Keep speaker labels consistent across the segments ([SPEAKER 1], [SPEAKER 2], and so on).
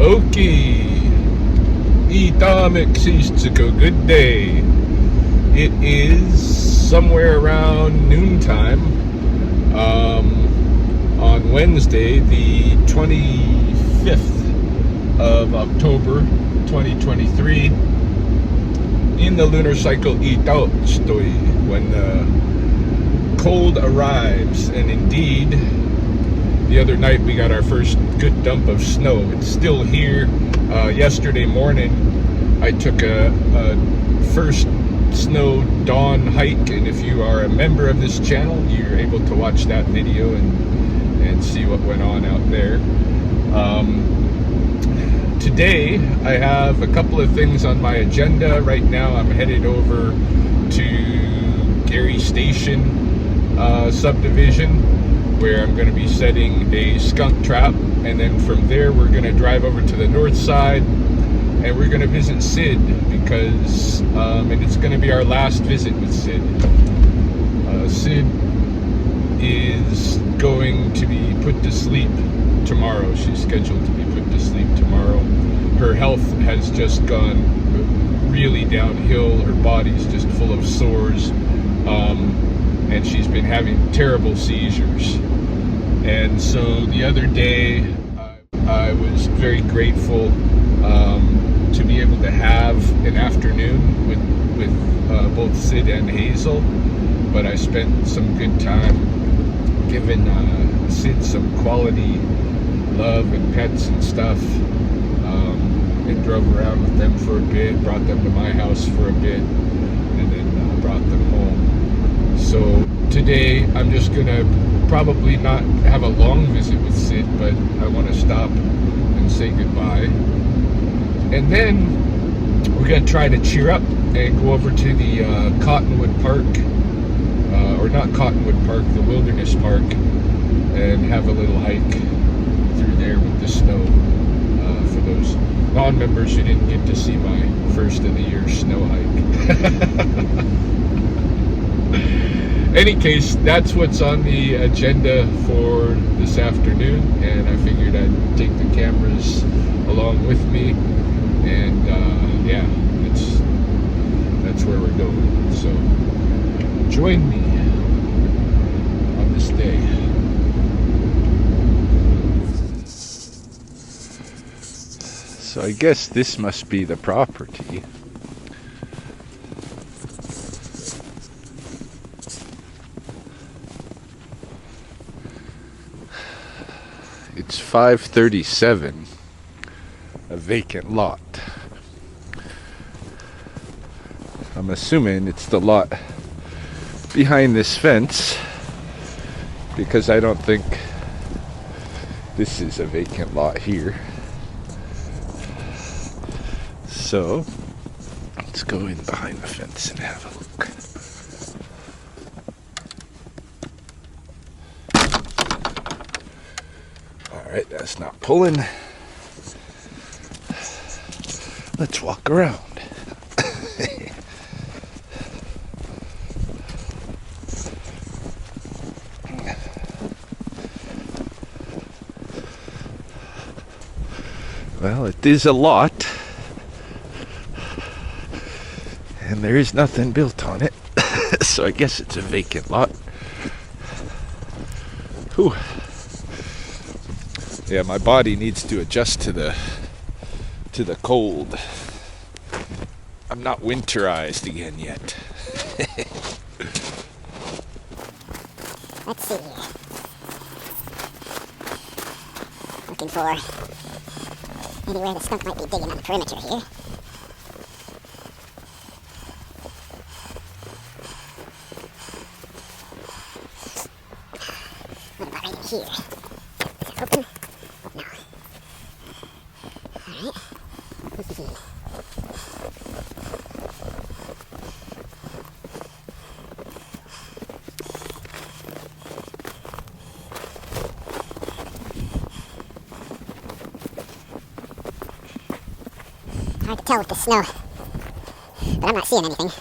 [SPEAKER 1] Okie. Itamexistiko. Good day. It is somewhere around noontime on Wednesday, the 25th of October, 2023. In the lunar cycle Itao stoi, when the cold arrives, and indeed, the other night we got our first good dump of snow. It's still here. Yesterday morning, I took a first snow dawn hike, and if you are a member of this channel, you're able to watch that video and see what went on out there. Today, I have a couple of things on my agenda. Right now, I'm headed over to Gary Station subdivision, where I'm going to be setting a skunk trap, and then from there we're going to drive over to the north side and we're going to visit Sid, because and it's going to be our last visit with Sid. Sid is going to be put to sleep tomorrow. She's scheduled to be put to sleep tomorrow. Her health has just gone really downhill. Her body's just full of sores, and she's been having terrible seizures. And so the other day, I was very grateful to be able to have an afternoon with both Sid and Hazel. But I spent some good time giving Sid some quality love and pets and stuff, and drove around with them for a bit, brought them to my house for a bit, and then brought them home. So today I'm just gonna probably not have a long visit with Sid, but I want to stop and say goodbye. And then we're gonna try to cheer up and go over to the Cottonwood Park, or not Cottonwood Park, the Wilderness Park, and have a little hike through there with the snow, for those non-members who didn't get to see my first of the year snow hike. Any case, that's what's on the agenda for this afternoon, and I figured I'd take the cameras along with me, and yeah, that's where we're going. So join me on this day. So I guess this must be the property. It's 5:37, a vacant lot. I'm assuming it's the lot behind this fence, because I don't think this is a vacant lot here. So let's go in behind the fence and have a look. Alright, that's not pulling. Let's walk around. Well, it is a lot, and there is nothing built on it, so I guess it's a vacant lot. Whew. Yeah, my body needs to adjust to the cold. I'm not winterized again yet.
[SPEAKER 2] Let's see here. Looking for anywhere the skunk might be digging on the perimeter here. What about right in here? Is it open? No. Alright. Hard to tell with the snow, but I'm not seeing anything.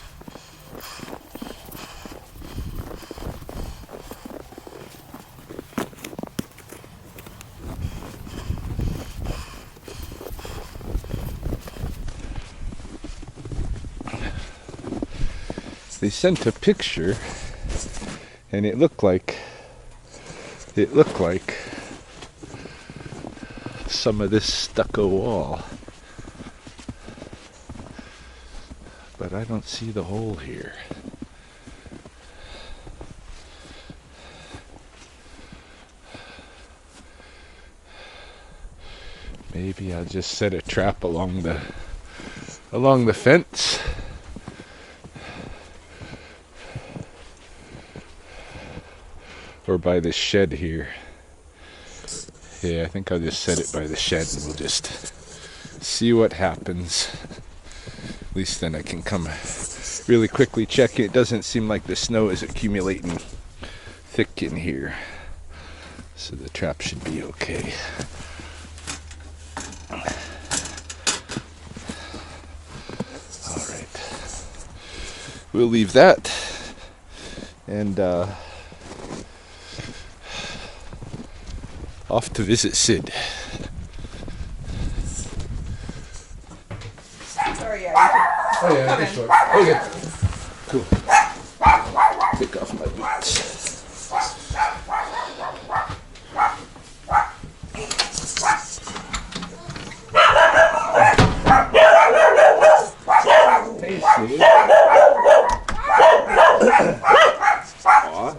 [SPEAKER 1] They sent a picture, and it looked like some of this stucco wall, but I don't see the hole here. Maybe I'll just set a trap along the fence. Or by this shed here. Yeah, I think I'll just set it by the shed and we'll just see what happens. At least then I can come really quickly check it. It doesn't seem like the snow is accumulating thick in here. So the trap should be okay. Alright. We'll leave that. And off to visit Sid.
[SPEAKER 3] Sorry, yeah.
[SPEAKER 1] Oh yeah, this one. Okay. Cool. Take off my boots. Hey, Sid. Aw.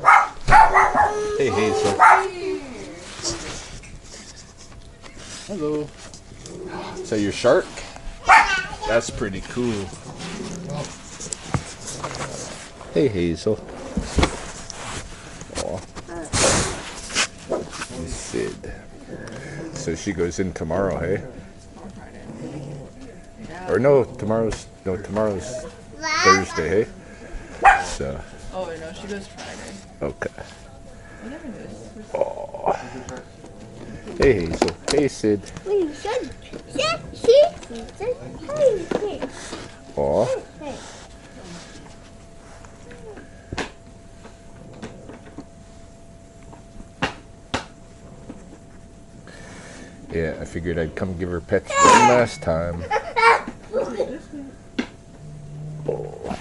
[SPEAKER 1] Hey, Hazel. Hello. Is that your shark? That's pretty cool. Hey, Hazel. Aw. Sid. So she goes in tomorrow, hey? Or no, tomorrow's Thursday, hey? So.
[SPEAKER 3] Oh, no, she goes Friday.
[SPEAKER 1] Okay.
[SPEAKER 3] Whatever it is.
[SPEAKER 1] Aw. Hey, Hazel. Hey, Sid. Aw. Yeah, I figured I'd come give her pets one last time. Oh.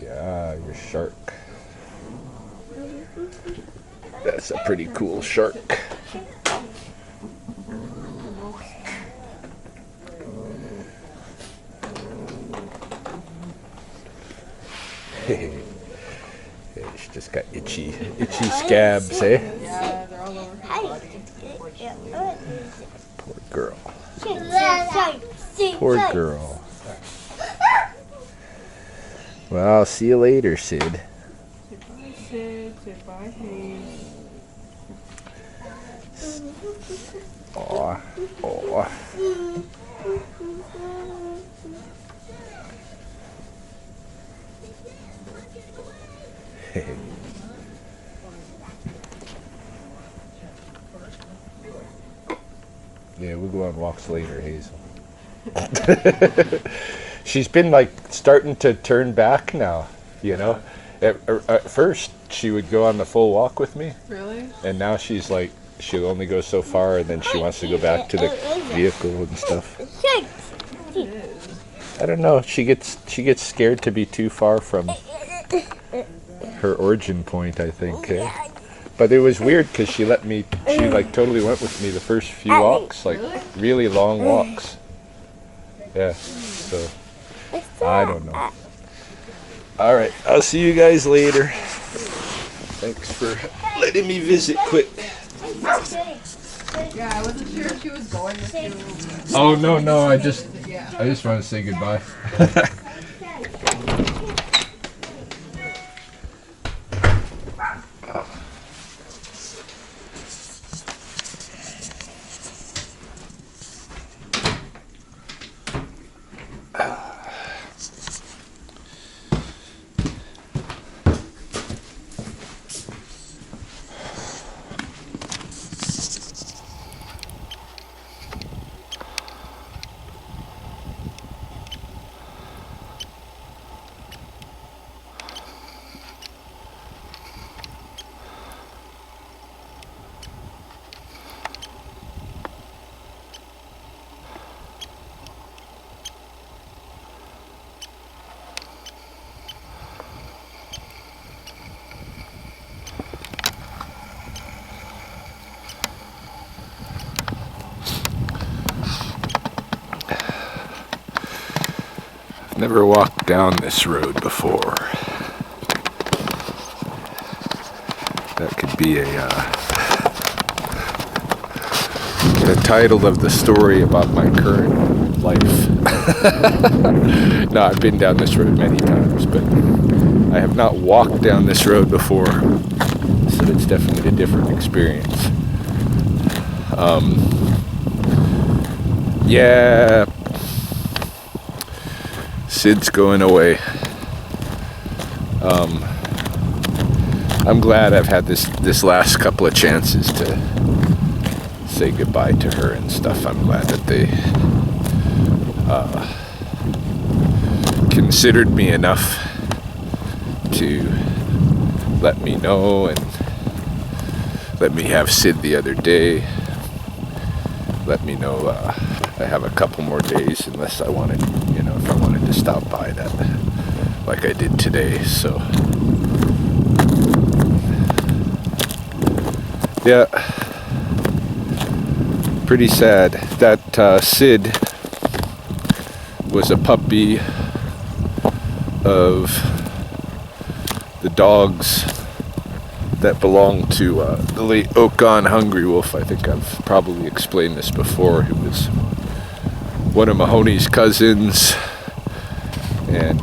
[SPEAKER 1] Yeah, your shark. That's a pretty cool shark. Yeah, she just got itchy scabs, eh?
[SPEAKER 3] Yeah, they're all over her body.
[SPEAKER 1] Poor girl. Poor girl. Well, I'll see you later, Sid.
[SPEAKER 3] Say bye, Sid. Say bye, Hayes.
[SPEAKER 1] Aw. Aw. Yeah, we'll go on walks later, Hazel. She's been like starting to turn back now, you know. At first, she would go on the full walk with me,
[SPEAKER 3] Really?
[SPEAKER 1] and now she's like, she'll only go so far, and then she wants to go back to the vehicle and stuff.
[SPEAKER 3] It is.
[SPEAKER 1] I don't know. She gets scared to be too far from her origin point, I think. Eh? But it was weird because she like totally went with me the first few walks, like really long walks. Yeah. So I don't know. All right. I'll see you guys later. Thanks for letting me visit quick.
[SPEAKER 3] Yeah, I wasn't sure if she was going with you.
[SPEAKER 1] Oh no! I just
[SPEAKER 3] Yeah.
[SPEAKER 1] want to say goodbye. Never walked down this road before. That could be the title of the story about my current life. No, I've been down this road many times, but I have not walked down this road before, so it's definitely a different experience. Yeah, Sid's going away. I'm glad I've had this last couple of chances to say goodbye to her and stuff. I'm glad that they considered me enough to let me know and let me have Sid the other day. Let me know I have a couple more days unless I wanted, if I wanted to stop by that, like I did today. So, yeah, pretty sad. That Sid was a puppy of the dogs that belonged to the late Okan Hungry Wolf. I think I've probably explained this before. He was one of Mahoney's cousins, and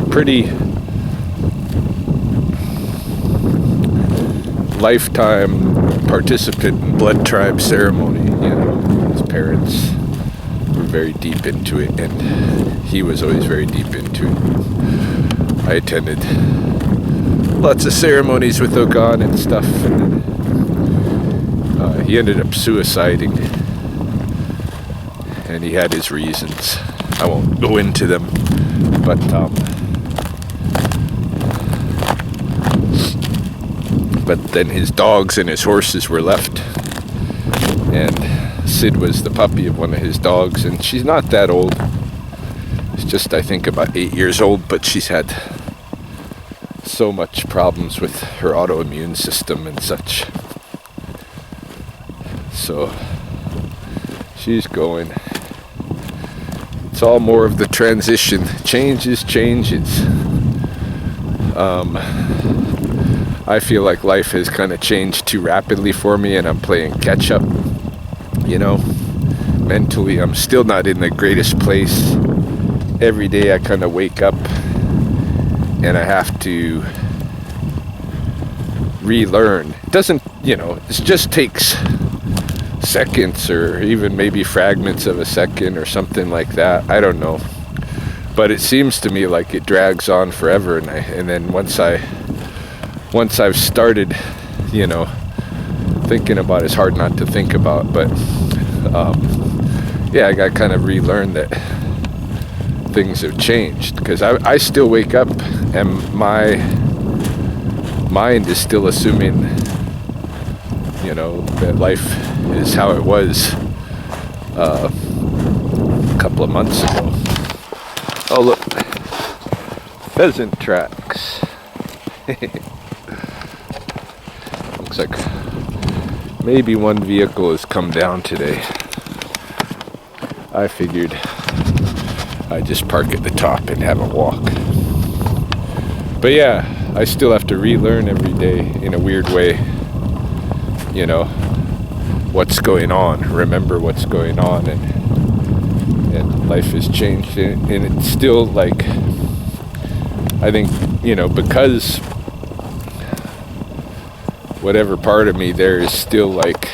[SPEAKER 1] pretty lifetime participant in blood tribe ceremony. His parents were very deep into it, and he was always very deep into it. I attended lots of ceremonies with Okan and stuff, and he ended up suiciding, and he had his reasons. I won't go into them, but then his dogs and his horses were left, and Sid was the puppy of one of his dogs, and she's not that old. She's just, I think, about 8 years old, but she's had so much problems with her autoimmune system and such. So she's going. It's all more of the transition. Changes. I feel like life has kind of changed too rapidly for me, and I'm playing catch up. Mentally, I'm still not in the greatest place. Every day I kind of wake up and I have to relearn. It doesn't, it just takes seconds or even maybe fragments of a second or something like that. I don't know. But it seems to me like it drags on forever, and then once I've started, thinking about, it's hard not to think about, but I got to kind of relearn that things have changed, because I still wake up and my mind is still assuming, that life is how it was a couple of months ago. Oh, look, pheasant tracks. Looks like maybe one vehicle has come down today. I figured I'd just park at the top and have a walk. But yeah, I still have to relearn every day in a weird way, what's going on, remember what's going on, and life has changed, and it's still like, I think, because whatever part of me there is still like,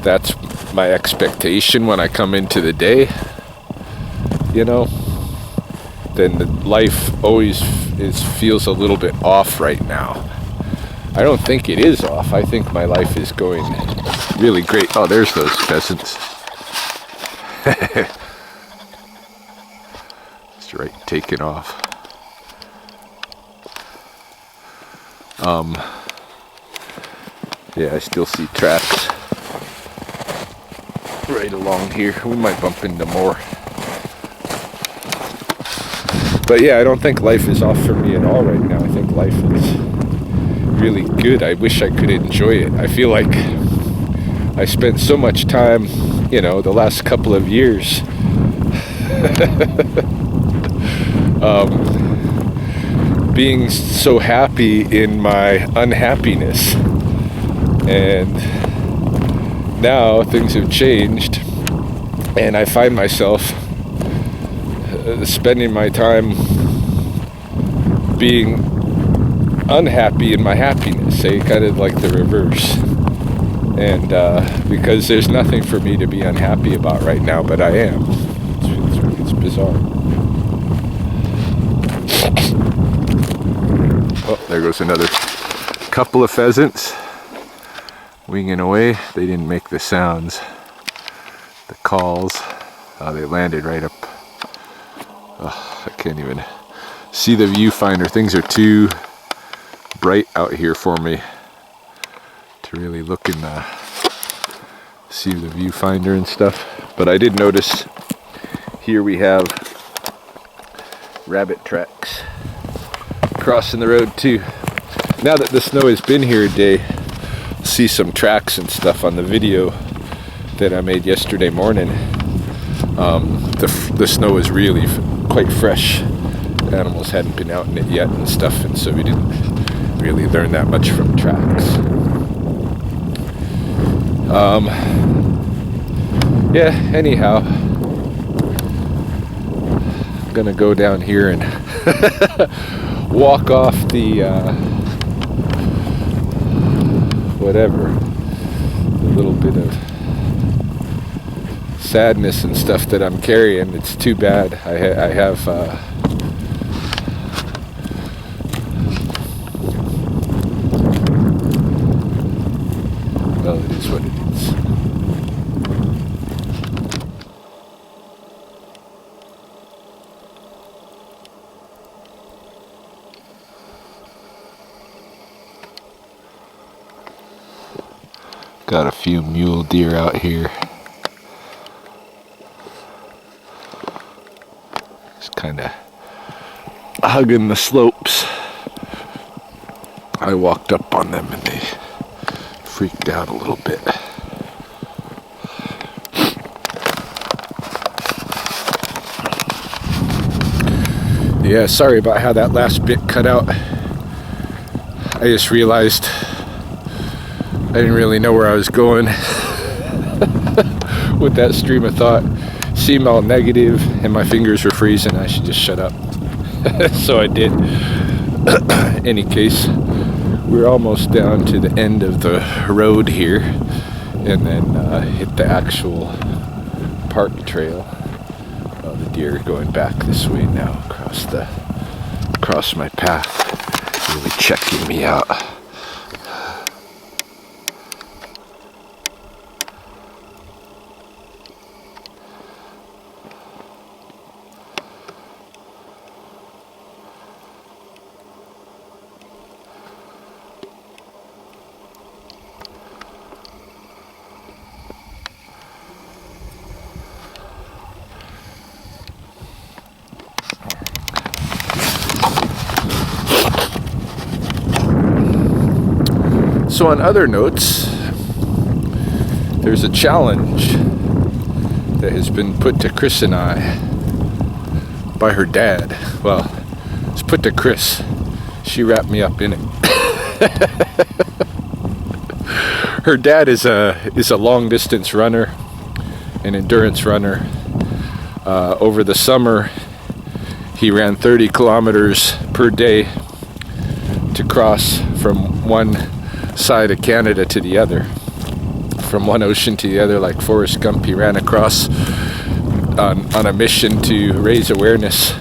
[SPEAKER 1] that's my expectation when I come into the day, then the life always feels a little bit off right now. I don't think it is off. I think my life is going really great. Oh, there's those pheasants. It's right, taking off. Yeah, I still see tracks right along here. We might bump into more. But yeah, I don't think life is off for me at all right now. I think life is really good. I wish I could enjoy it. I feel like I spent so much time, the last couple of years being so happy in my unhappiness. And now things have changed, and I find myself spending my time being unhappy in my happiness, kind of like the reverse. And because there's nothing for me to be unhappy about right now, but I am. It's bizarre. Oh, there goes another couple of pheasants winging away. They didn't make the sounds, the calls. They landed right up. Oh, I can't even see the viewfinder. Things are too bright out here for me to really look and see the viewfinder and stuff. But I did notice here we have rabbit tracks crossing the road too. Now that the snow has been here a day, see some tracks and stuff on the video that I made yesterday morning. The snow is really quite fresh. The animals hadn't been out in it yet and stuff, and so we didn't really learn that much from tracks. Yeah, anyhow, I'm gonna go down here and walk off the whatever, the little bit of sadness and stuff that I'm carrying. It's too bad. I have well, it is what it is. Got a few mule deer out here. Just kind of hugging the slopes. I walked up on them and they freaked out a little bit. Yeah, sorry about how that last bit cut out. I just realized I didn't really know where I was going with that stream of thought. Seemed all negative and my fingers were freezing. I should just shut up. So I did. Any case, we're almost down to the end of the road here, and then hit the actual park trail. The deer are going back this way now across my path, really checking me out. So on other notes, there's a challenge that has been put to Chris and I by her dad. Well, it's put to Chris. She wrapped me up in it. Her dad is a long distance runner, an endurance runner. Over the summer, he ran 30 kilometers per day to cross from one side of Canada to the other, from one ocean to the other, like Forrest Gump. He ran across on a mission to raise awareness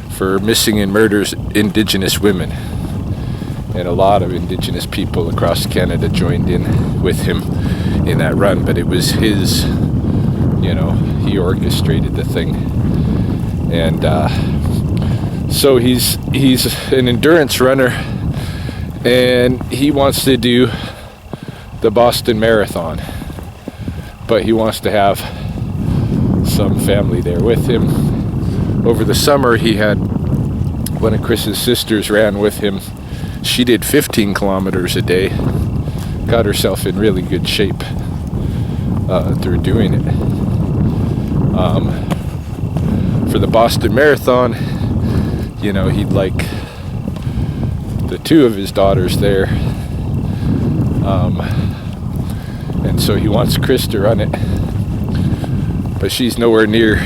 [SPEAKER 1] for missing and murdered Indigenous women, and a lot of Indigenous people across Canada joined in with him in that run. But it was his, he orchestrated the thing, and so he's an endurance runner. And he wants to do the Boston Marathon, but he wants to have some family there with him. Over the summer, he had one of Chris's sisters ran with him. She did 15 kilometers a day, got herself in really good shape. through doing it. For the Boston Marathon, you know, he'd like the two of his daughters there. And so he wants Chris to run it. But she's nowhere near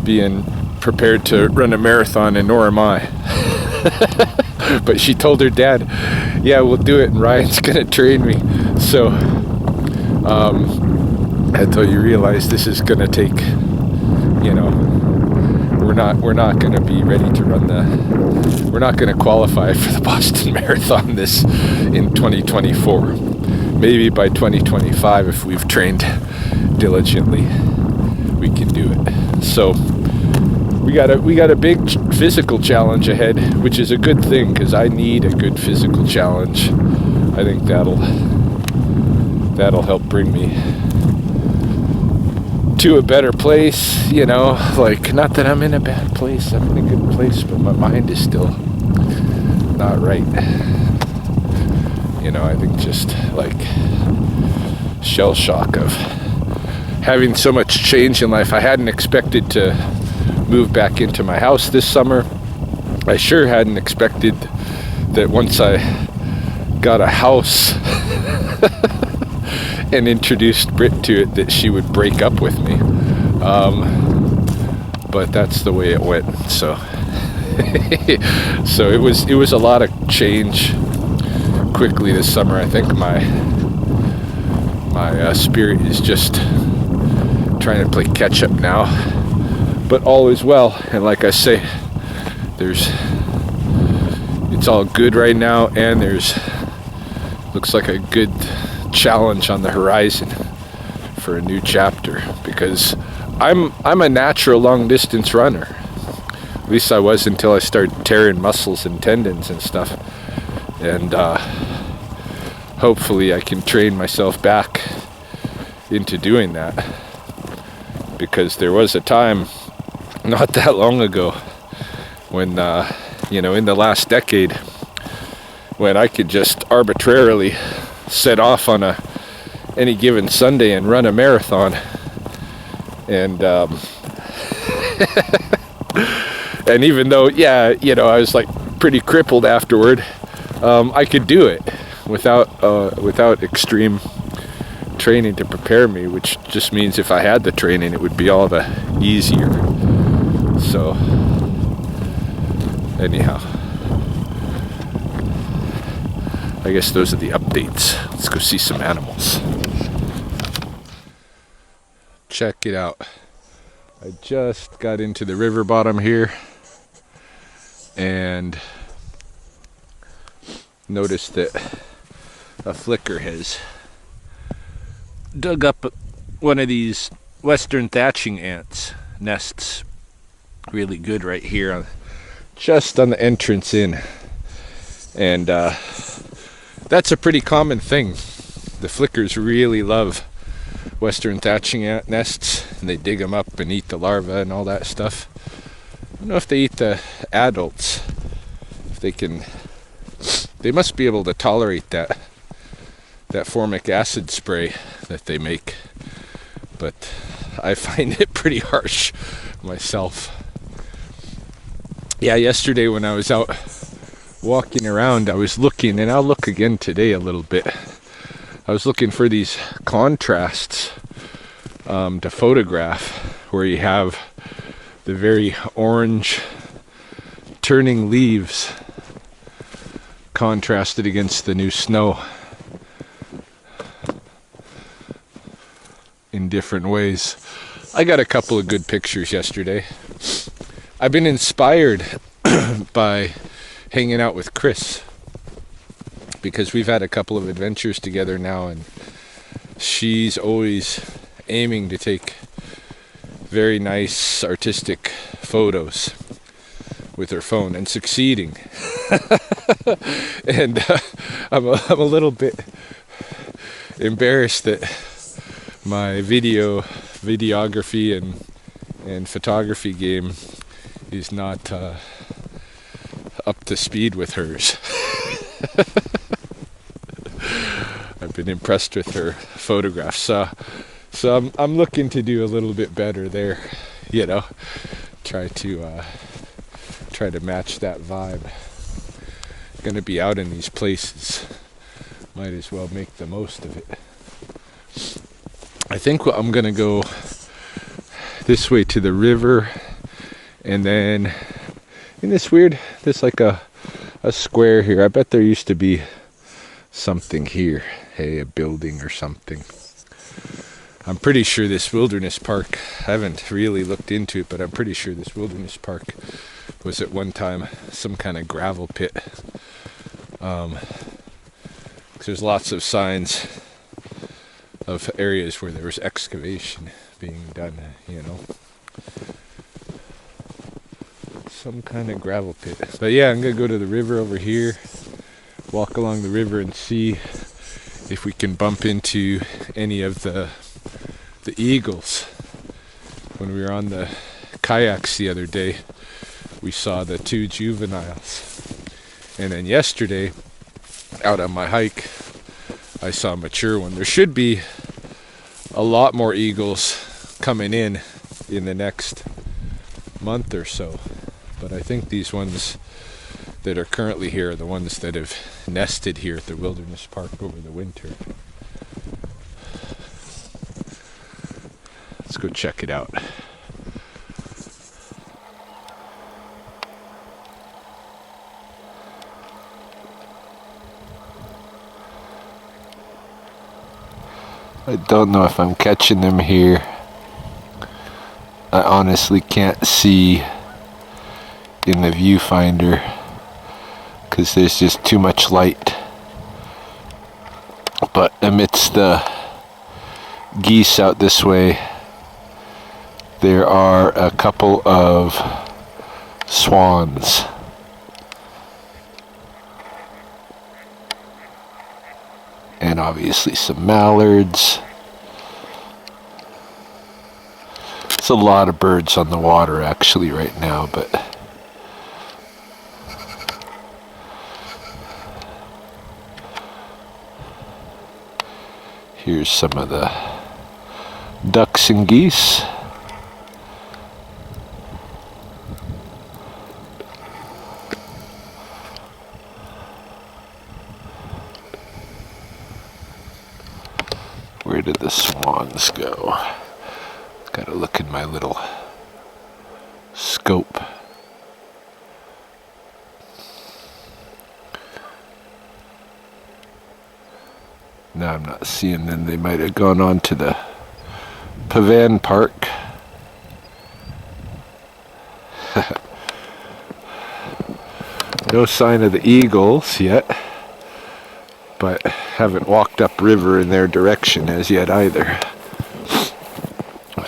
[SPEAKER 1] being prepared to run a marathon, and nor am I. But she told her dad, yeah, we'll do it, and Ryan's gonna train me. So until you realize this is gonna take, you know, we're not gonna be ready to run we're not gonna qualify for the Boston Marathon in 2024. Maybe by 2025, if we've trained diligently, we can do it. So we got a big physical challenge ahead, which is a good thing, because I need a good physical challenge. I think that'll help bring me to a better place, you know. Like, not that I'm in a bad place, I'm in a good place, but my mind is still not right. You know, I think just like shell shock of having so much change in life. I hadn't expected to move back into my house this summer. I sure hadn't expected that once I got a house and introduced Britt to it, that she would break up with me. But that's the way it went. So so it was a lot of change quickly this summer. I think my spirit is just trying to play catch up now, but all is well. And like I say, it's all good right now, and looks like a good challenge on the horizon for a new chapter, because I'm a natural long distance runner. At least I was until I started tearing muscles and tendons and stuff. And hopefully I can train myself back into doing that, because there was a time not that long ago when you know, in the last decade, when I could just arbitrarily set off on any given Sunday and run a marathon, and and even though, yeah, you know, I was like pretty crippled afterward, I could do it without extreme training to prepare me, which just means if I had the training, it would be all the easier. So anyhow, I guess those are the updates. Let's go see some animals. Check it out. I just got into the river bottom here and noticed that a flicker has dug up one of these western thatching ants nests really good right here just on the entrance in. And that's a pretty common thing. The flickers really love western thatching ant nests, and they dig them up and eat the larvae and all that stuff. I don't know if they eat the adults. If they must be able to tolerate that formic acid spray that they make, but I find it pretty harsh myself. Yeah, yesterday when I was out walking around, I was looking, and I'll look again today a little bit. I was looking for these contrasts to photograph, where you have the very orange turning leaves contrasted against the new snow in different ways. I got a couple of good pictures yesterday. I've been inspired by hanging out with Chris, because we've had a couple of adventures together now, and she's always aiming to take very nice artistic photos with her phone, and succeeding. And I'm a little bit embarrassed that my videography and photography game is not up to speed with hers. been impressed with her photographs. So I'm looking to do a little bit better there, you know, try to match that vibe. Gonna be out in these places, might as well make the most of it. I think I'm gonna go this way to the river, and then in there's like a square here. I bet there used to be something here, hey, a building or something. I'm pretty sure this wilderness park, I haven't really looked into it, but I'm pretty sure this wilderness park was at one time some kind of gravel pit. 'Cause there's lots of signs of areas where there was excavation being done, you know. Some kind of gravel pit. But yeah, I'm gonna go to the river over here, walk along the river and see if we can bump into any of the eagles. When we were on the kayaks the other day, we saw the 2 juveniles. And then yesterday, out on my hike, I saw a mature one. There should be a lot more eagles coming in the next month or so. But I think these ones that are currently here are the ones that have nested here at the wilderness park over the winter. Let's go check it out. I don't know if I'm catching them here. I honestly can't see in the viewfinder because there's just too much light. But amidst the geese out this way, there are a couple of swans. And obviously some mallards. It's a lot of birds on the water actually right now, but here's some of the ducks and geese. Where did the swans go? Gotta look in my little scope. No, I'm not seeing them. They might have gone on to the Pavan Park. No sign of the eagles yet, but haven't walked upriver in their direction as yet either.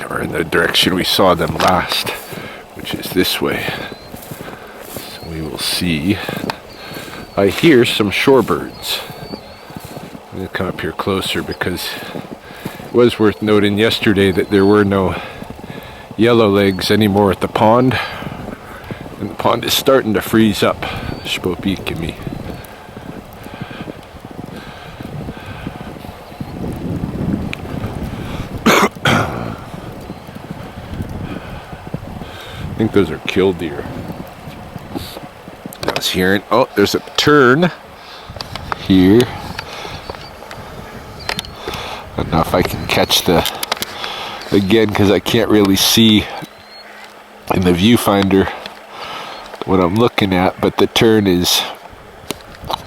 [SPEAKER 1] Or in the direction we saw them last, which is this way. So we will see. I hear some shorebirds. I'm going to come up here closer because it was worth noting yesterday that there were no yellowlegs anymore at the pond. And the pond is starting to freeze up. Spopikimi. I think those are killdeer. I was hearing, oh, there's a tern here. I don't know if I can catch again, because I can't really see in the viewfinder what I'm looking at, but the tern is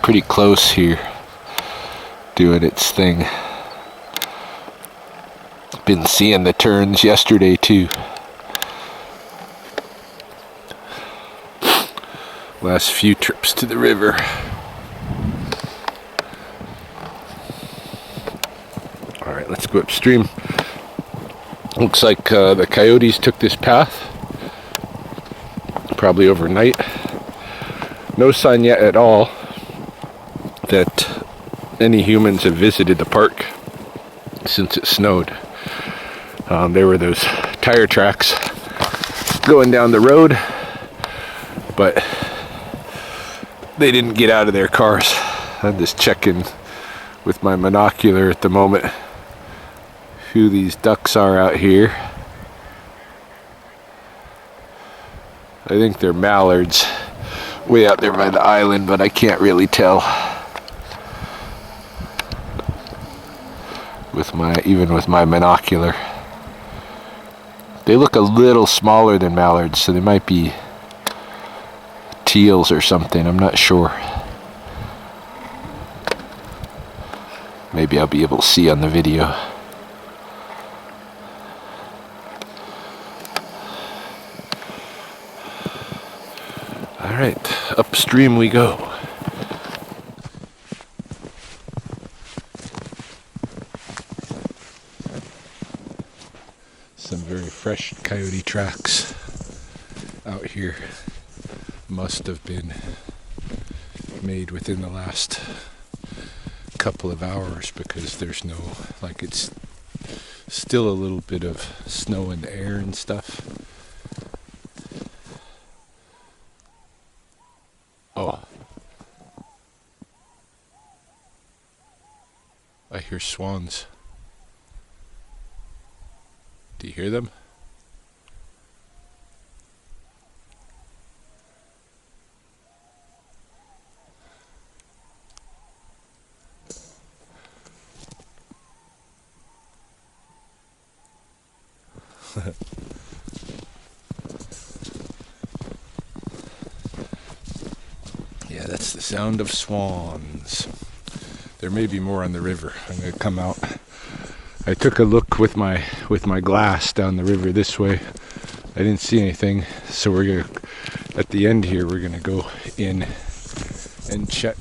[SPEAKER 1] pretty close here, doing its thing. Been seeing the terns yesterday too. Last few trips to the river. Alright, let's go upstream. Looks like the coyotes took this path. Probably overnight. No sign yet at all that any humans have visited the park since it snowed. There were those tire tracks going down the road, but they didn't get out of their cars. I'm just checking with my monocular at the moment who these ducks are out here. I think they're mallards way out there by the island, but I can't really tell even with my monocular. They look a little smaller than mallards, so they might be teals or something, I'm not sure. Maybe I'll be able to see on the video. Alright, upstream we go. Some very fresh coyote tracks out here. Must have been made within the last couple of hours because there's no, like, it's still a little bit of snow in the air and stuff. Oh, I hear swans. Do you hear them? Yeah, that's the sound of swans. There may be more on the river. I'm gonna come out. I took a look with my glass down the river this way. I didn't see anything, so we're gonna, at the end here, we're gonna go in and check.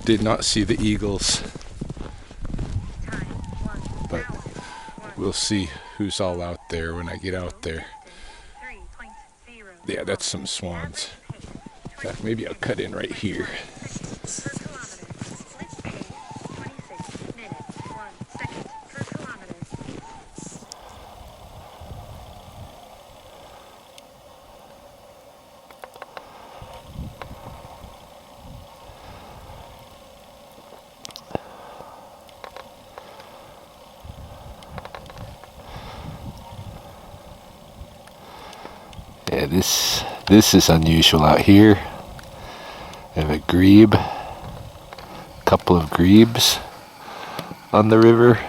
[SPEAKER 1] Did not see the eagles, but we'll see who's all out there when I get out there. Yeah, that's some swans. In fact, maybe I'll cut in right here. Yeah, this is unusual out here. I have a grebe, couple of grebes on the river.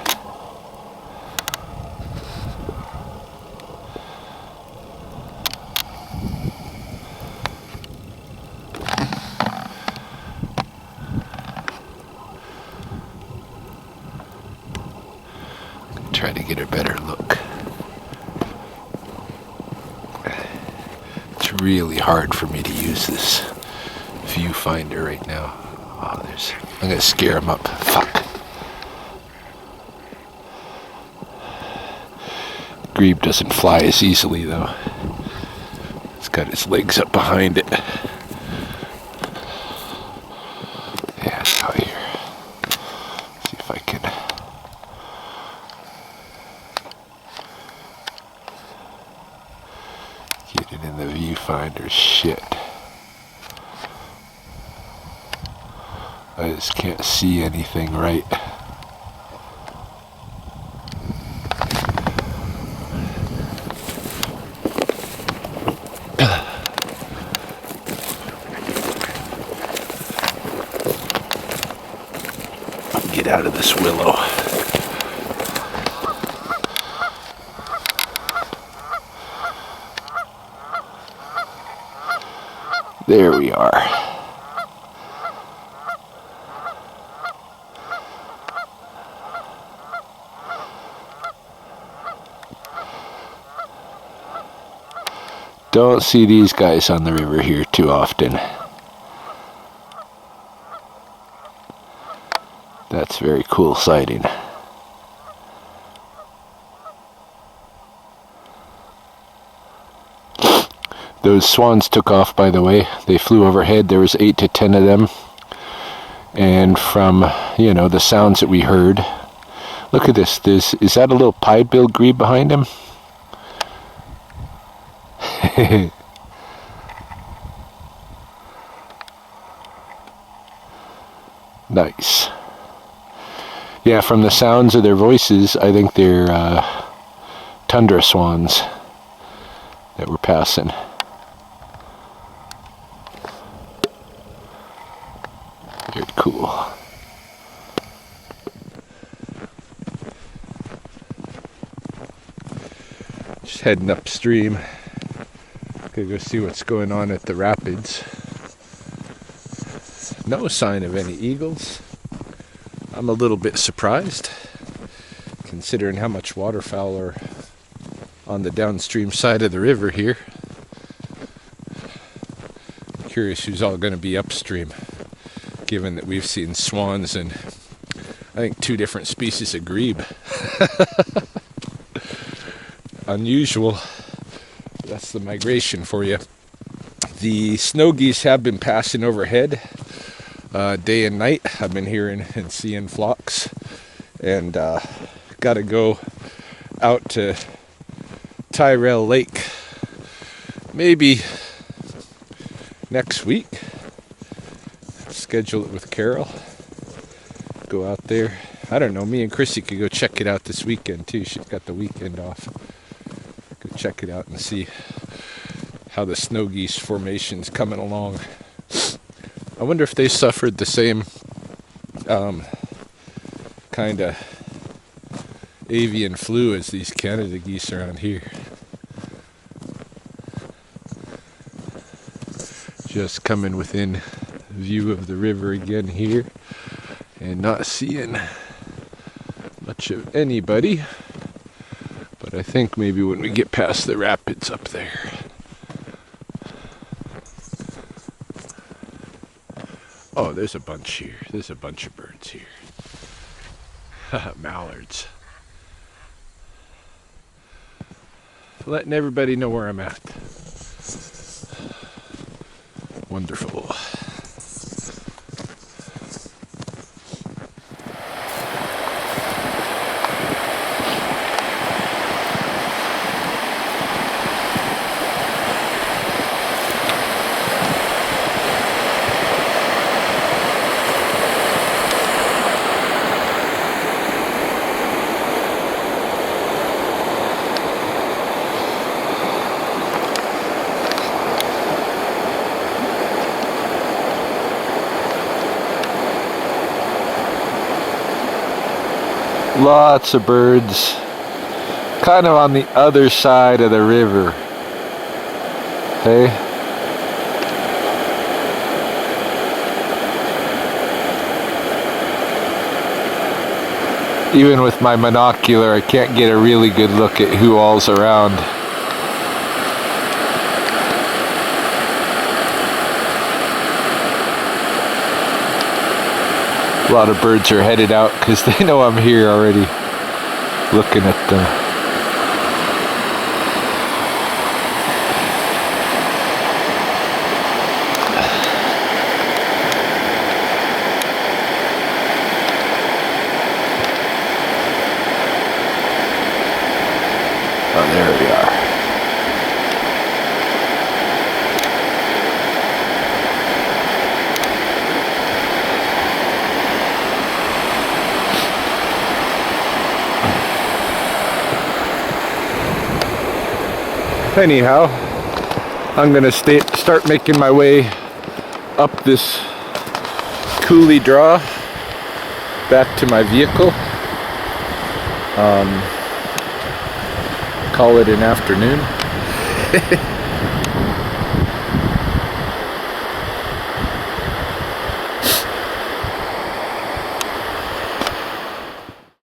[SPEAKER 1] Try to get a better look. It's really hard for me to use this viewfinder right now. Oh, I'm gonna scare him up. Fuck. Grebe doesn't fly as easily though. It's got its legs up behind it. Yeah, it's out here. See if I can. Get it in the viewfinder. Shit. I just can't see anything right. Get out of this willow. There we are. Don't see these guys on the river here too often. That's very cool sighting. Those swans took off, by the way. They flew overhead. There was 8 to 10 of them. And from, you know, the sounds that we heard. Look at this. Is that a little pied-billed grebe behind him? Nice. Yeah, from the sounds of their voices, I think they're tundra swans that we're passing. Very cool. Just heading upstream. Gonna go see what's going on at the rapids. No sign of any eagles. I'm a little bit surprised, considering how much waterfowl are on the downstream side of the river here. I'm curious who's all going to be upstream, given that we've seen swans and I think 2 different species of grebe. Unusual. That's the migration for you. The snow geese have been passing overhead day and night. I've been hearing and seeing flocks, and got to go out to Tyrell Lake maybe next week. Schedule it with Carol. Go out there. I don't know, me and Chrissy could go check it out this weekend too. She's got the weekend off. Go check it out and see how the snow geese formation's coming along. I wonder if they suffered the same kind of avian flu as these Canada geese around here. Just coming within view of the river again here and not seeing much of anybody, but I think maybe when we get past the rapids up there. Oh, there's a bunch here. There's a bunch of birds here. Mallards. Letting everybody know where I'm at. Wonderful. Lots of birds, kind of on the other side of the river. Hey? Even with my binocular, I can't get a really good look at who all's around. A lot of birds are headed out because they know I'm here already, looking at them. Oh, there we are. Anyhow, I'm gonna start making my way up this coulee draw back to my vehicle. Call it an afternoon.